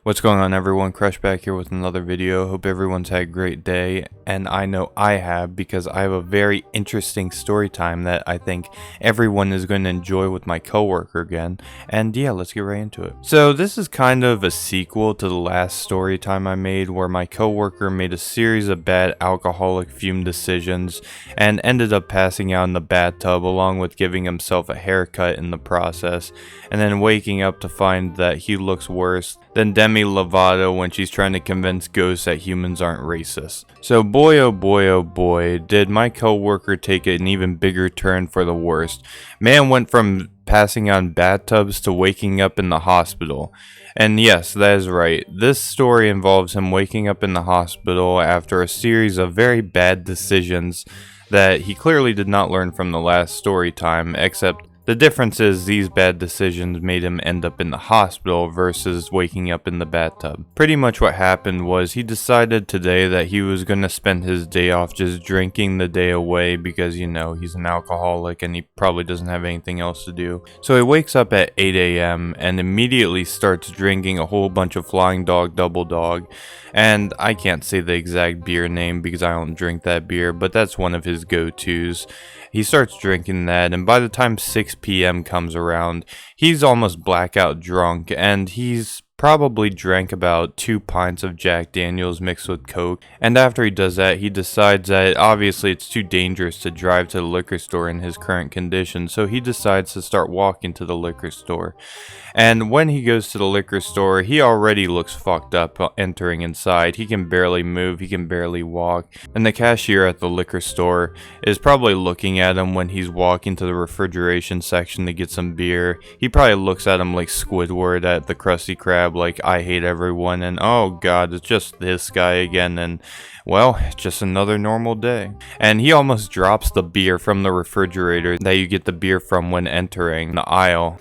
What's going on, everyone? Crush back here with another video. Hope everyone's had a great day, and I know I have, because I have a very interesting story time that I think everyone is going to enjoy with my coworker again. And yeah, let's get right into it. So this is kind of a sequel to the last story time I made, where my coworker made a series of bad alcoholic fume decisions and ended up passing out in the bathtub, along with giving himself a haircut in the process, and then waking up to find that he looks worse than Demi Lovato when she's trying to convince ghosts that humans aren't racist. So boy oh boy oh boy, did my coworker take an even bigger turn for the worst. Man went from passing out in bathtubs to waking up in the hospital. And yes, that is right. This story involves him waking up in the hospital after a series of very bad decisions that he clearly did not learn from the last story time, except the difference is these bad decisions made him end up in the hospital versus waking up in the bathtub. Pretty much what happened was he decided today that he was going to spend his day off just drinking the day away because, you know, he's an alcoholic and he probably doesn't have anything else to do. So he wakes up at 8 a.m. and immediately starts drinking a whole bunch of Flying Dog Double Dog. And I can't say the exact beer name because I don't drink that beer, but that's one of his go-tos. He starts drinking that, and by the time 6 p.m. comes around, he's almost blackout drunk, and he's probably drank about 2 pints of Jack Daniels mixed with Coke. And after he does that, he decides that obviously it's too dangerous to drive to the liquor store in his current condition, so he decides to start walking to the liquor store. And when he goes to the liquor store, he already looks fucked up entering inside. He can barely move, he can barely walk, and the cashier at the liquor store is probably looking at him when he's walking to the refrigeration section to get some beer. He probably looks at him like Squidward at the Krusty Krab, like, I hate everyone, and oh god, it's just this guy again, and well, it's just another normal day. And he almost drops the beer from the refrigerator that you get the beer from when entering the aisle.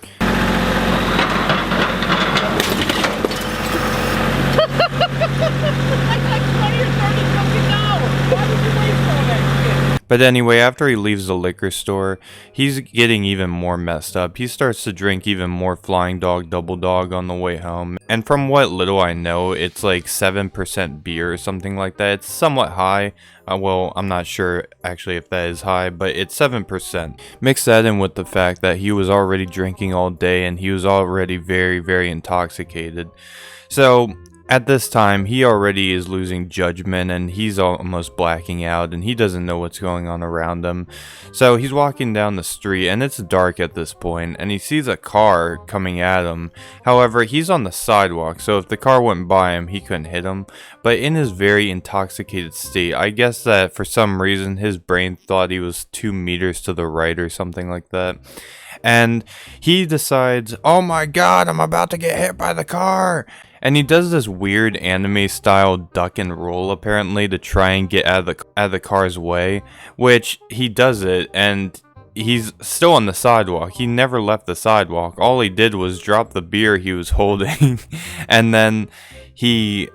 But anyway, after he leaves the liquor store, he's getting even more messed up. He starts to drink even more Flying Dog Double Dog on the way home. And from what little I know, it's like 7% beer or something like that. It's somewhat high. Well, I'm not sure actually if that is high, but it's 7%. Mix that in with the fact that he was already drinking all day and he was already very, very intoxicated. So at this time, he already is losing judgment and he's almost blacking out and he doesn't know what's going on around him. So he's walking down the street and it's dark at this point and he sees a car coming at him. However, he's on the sidewalk, so if the car went by him, he couldn't hit him. But in his very intoxicated state, I guess that for some reason his brain thought he was 2 meters to the right or something like that. And he decides, oh my god, I'm about to get hit by the car. And he does this weird anime style duck and roll apparently to try and get out of the car's way, which he does it and he's still on the sidewalk. He never left the sidewalk. All he did was drop the beer he was holding and then he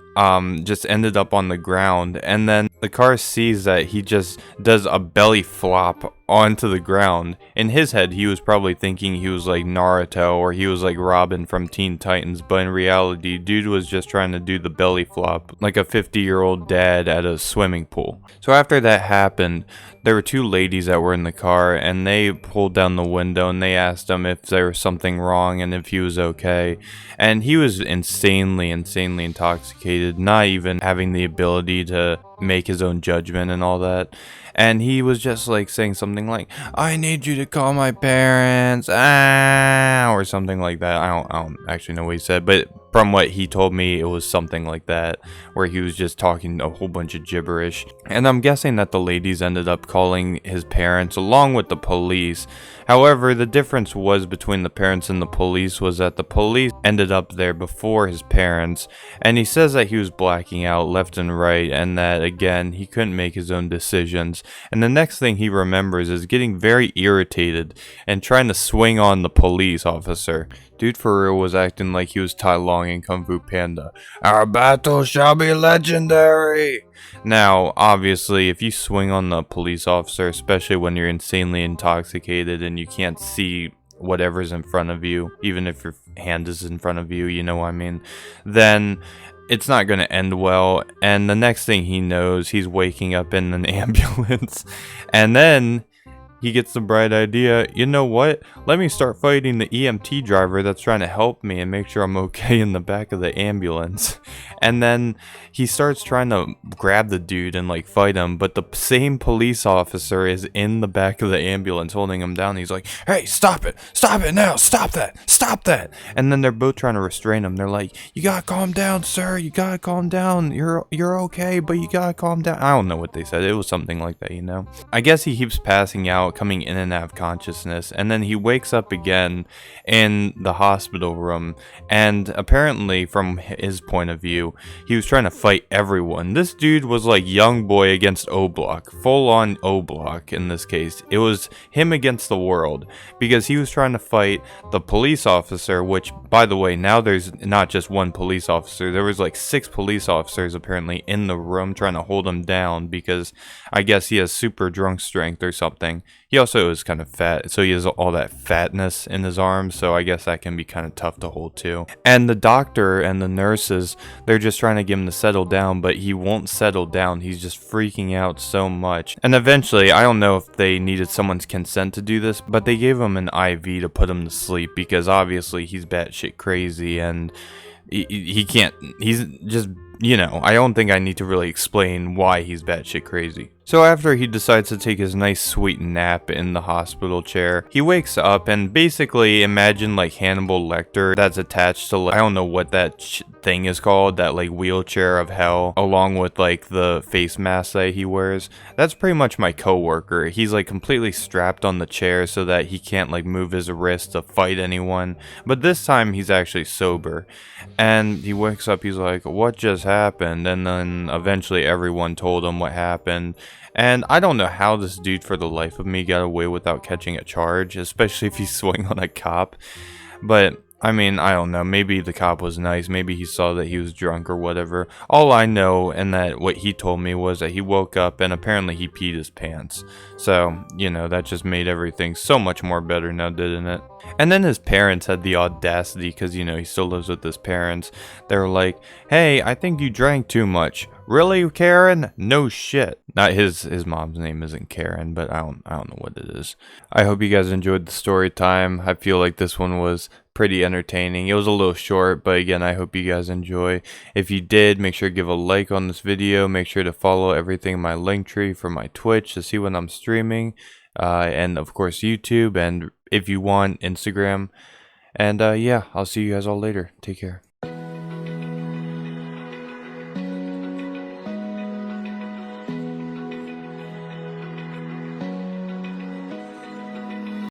just ended up on the ground, and then the car sees that he just does a belly flop onto the ground. In his head, he was probably thinking he was like Naruto or he was like Robin from Teen Titans, but in reality, dude was just trying to do the belly flop like a 50-year-old dad at a swimming pool. So after that happened, there were 2 ladies that were in the car and they pulled down the window and they asked him if there was something wrong and if he was okay. And he was insanely intoxicated, not even having the ability to make his own judgment and all that. And he was just like saying something like, I need you to call my parents, or something like that. I don't actually know what he said, but from what he told me, it was something like that, where he was just talking a whole bunch of gibberish. And I'm guessing that the ladies ended up calling his parents along with the police. However, the difference was between the parents and the police was that the police ended up there before his parents, and he says that he was blacking out left and right, and that again, he couldn't make his own decisions. And the next thing he remembers is getting very irritated and trying to swing on the police officer. Dude for real was acting like he was Tai Lung in Kung Fu Panda. Our battle shall be legendary! Now, obviously, if you swing on the police officer, especially when you're insanely intoxicated and you can't see whatever's in front of you, even if your hand is in front of you, you know what I mean, then it's not going to end well. And the next thing he knows, he's waking up in an ambulance. And then he gets the bright idea, you know what? Let me start fighting the EMT driver that's trying to help me and make sure I'm okay in the back of the ambulance. And then he starts trying to grab the dude and like fight him, but the same police officer is in the back of the ambulance holding him down. He's like, "Hey, stop it now, stop that." And then they're both trying to restrain him. They're like, "You gotta calm down, sir, you gotta calm down, you're okay, but you gotta calm down." I don't know what they said, it was something like that, you know. I guess he keeps passing out, coming in and out of consciousness, and then he wakes up again in the hospital room. And apparently, from his point of view, he was trying to fight everyone. This dude was like young boy against O Block, full on O Block in this case. It was him against the world, because he was trying to fight the police officer, which, by the way, now there's not just one police officer, there was like 6 police officers apparently in the room trying to hold him down, because I guess he has super drunk strength or something. He also is kind of fat, so he has all that fatness in his arms, so I guess that can be kind of tough to hold too. And the doctor and the nurses, they're just trying to get him to settle down, but he won't settle down. He's just freaking out so much. And eventually, I don't know if they needed someone's consent to do this, but they gave him an IV to put him to sleep, because obviously he's batshit crazy, and he can't, he's just, you know, I don't think I need to really explain why he's batshit crazy. So after he decides to take his nice sweet nap in the hospital chair, he wakes up and basically imagine like Hannibal Lecter that's attached to, like, I don't know what that thing is called, that like wheelchair of hell, along with like the face mask that he wears. That's pretty much my coworker. He's like completely strapped on the chair so that he can't like move his wrist to fight anyone. But this time he's actually sober. And he wakes up, he's like, "What just happened?" And then eventually everyone told him what happened. And I don't know how this dude, for the life of me, got away without catching a charge, especially if he swung on a cop. But I mean, I don't know, maybe the cop was nice, maybe he saw that he was drunk or whatever. All I know, and that what he told me, was that he woke up and apparently he peed his pants. So, you know, that just made everything so much more better now, didn't it? And then his parents had the audacity, because, you know, he still lives with his parents. They were like, "Hey, I think you drank too much." "Really, Karen?" "No shit." Not his mom's name isn't Karen, but I don't know what it is. I hope you guys enjoyed the story time. I feel like this one was pretty entertaining. It was a little short, but again, I hope you guys enjoy. If you did, make sure to give a like on this video. Make sure to follow everything in my link tree for my Twitch to see when I'm streaming, and of course YouTube, and if you want, Instagram. And yeah, I'll see you guys all later. Take care.